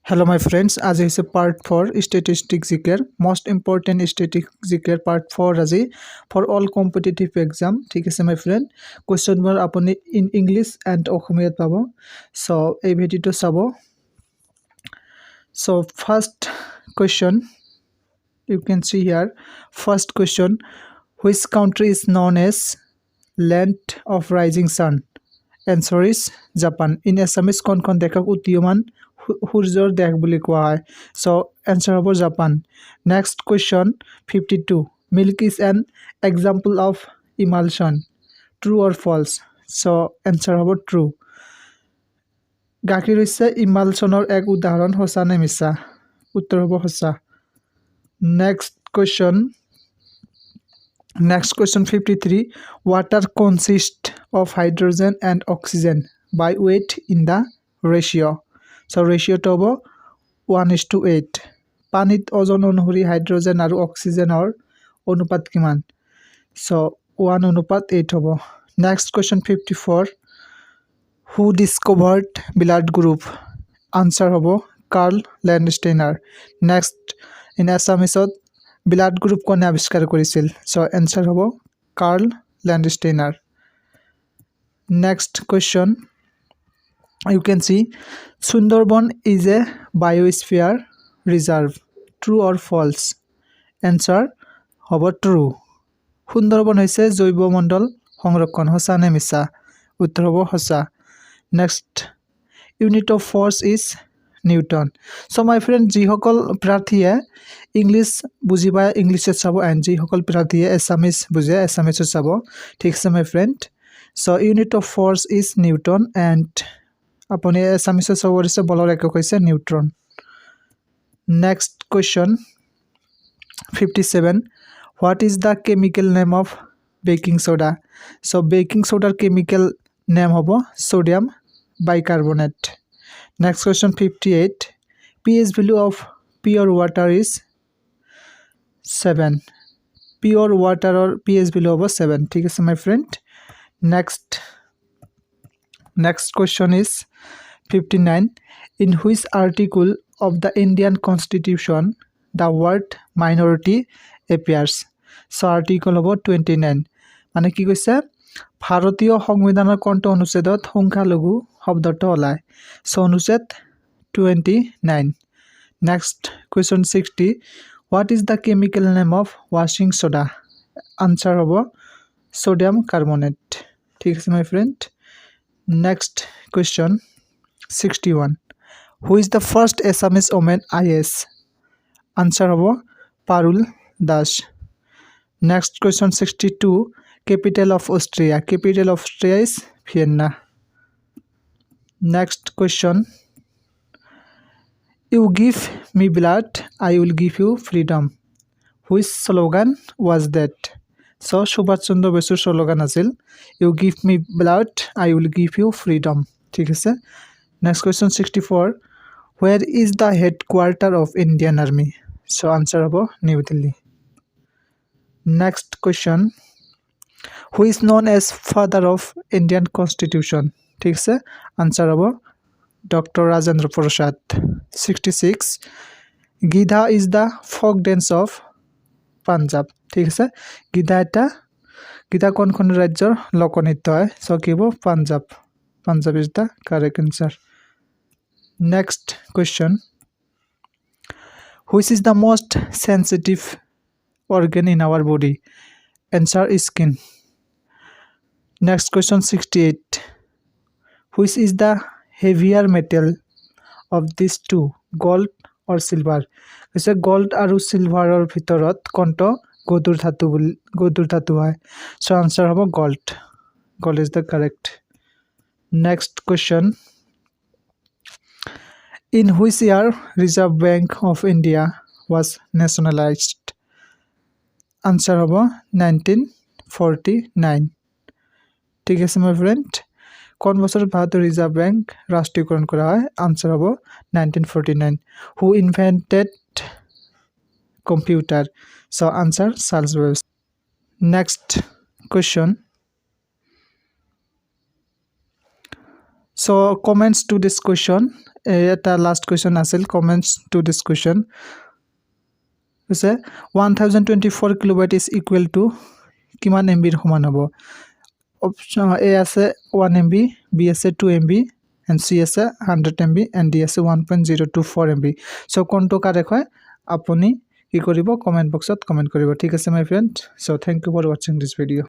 Hello my friends, আজি হৈছে part 4 statistic জিকেৰ most important statistic জিকেৰ part 4 আজি for all competitive exam ঠিক আছে my friend question বোৰ আপুনি in English and অসমীয়াত পাব so এই ভিডিওটো চাব so first question you can see here first question which country is known as land of rising sun answer is Japan in Assamese kon dekak udioman সূৰ্যৰ দেশ বুলি কোৱা হয় so answer হ'ব Japan next question 52 milk is an example of emulsion true or false so answer হ'ব true গাখীৰ হৈছে emulsionৰ এক উদাহৰণ সঁচা নে মিছা উত্তৰ হ'ব সঁচা next question 53 water consists of hydrogen and oxygen by weight in the ratio so ratio to hobo 1:8 panit ojon অনুসৰি হাইড্ৰোজেন আৰু অক্সিজেনৰ অনুপাত কিমান so 1:8 hobo next question 54 who discovered blood group answer hobo Carl Landsteiner next in Assamese blood group kone আৱিষ্কাৰ কৰিছিল so answer hobo Carl Landsteiner next question you can see Sundarban is a biosphere reserve true or false answer hobo true Sundarban hoise জৈৱমণ্ডল সংৰক্ষণ হসা নে মিছা উত্তৰ হ'ব হসা next unit of force is Newton so my friend যিসকল প্ৰাৰ্থীয়ে English বুজি পায় ইংলিশত চাব and যিসকল প্ৰাৰ্থীয়ে এছামিজ বুজে এছামিজত চাব ঠিক আছে my friend so unit of force is Newton and apone এছামিজত চাব আছে বলৰ একক হৈছে neutron next question 57 what is the chemical name of baking soda so baking soda chemical name hobo sodium bicarbonate next question 58 pH value of pure water is 7 pure water or pH value hobo 7 ঠিক আছে my friend next question is 59 in which article of the Indian Constitution the word minority appears so article hobo 29 মানে কি কৈছে ভাৰতীয় সংবিধানৰ কোনটো অনুচ্ছেদত সংখ্যালঘু শব্দটো ওলায় so অনুচ্ছেদ 29 next question 60 what is the chemical name of washing soda answer hobo sodium carbonate ঠিক আছে my friend next question 61 who is the first Assamese woman IAS answer hobo Parul Das next question 62 capital of Austria is Vienna next question you give me blood I will give you freedom which slogan was that so Subhash Chandra Bosu slogan asil you give me blood I will give you freedom ঠিক আছে next question 64 where is the headquarter of Indian Army so answer hobo New Delhi next question who is known as father of Indian Constitution ঠিক আছে answer hobo Dr. Rajendra Prasad 66 Gidha is the folk dance of Punjab ঠিক আছে গীতা কোনখন ৰাজ্যৰ লোকনৃত্য হয় so কিব Punjab is the correct answer next question which is the most sensitive organ in our body answer is skin next question 68 which is the heavier metal of these two gold or silver is a gold aru silver or ভিতৰত কোনটো গধুৰ ধাতু হয় so answer hobo gold is the correct next question in which year Reserve Bank of India was nationalized answer hobo 1949 ঠিক আছে my friend কোন বছর ভারতীয় রিজার্ভ ব্যাংক রাষ্ট্রীয়করণ করা হয় আনসার হবে 1949 who invented computer so answer Charles Babbage next question so comments to this question এটা last question আছিল কমেণ্টছ টু দিছ কুৱেশ্যন হৈছে 1024 কিলোবাইট ইজ ইকুৱেল টু কিমান MB সমান হ'ব অপশ্যন এ আছে 1 MB বি আছে 2 MB এণ্ড চি আছে 100 MB and D আছে 1.024 MB চ' কোনটো কাৰেক্ট হয় আপুনি কি কৰিব কমেণ্ট বক্সত কমেণ্ট কৰিব ঠিক আছে my friend so' thank you for ৱাচিং দিছ ভিডিঅ'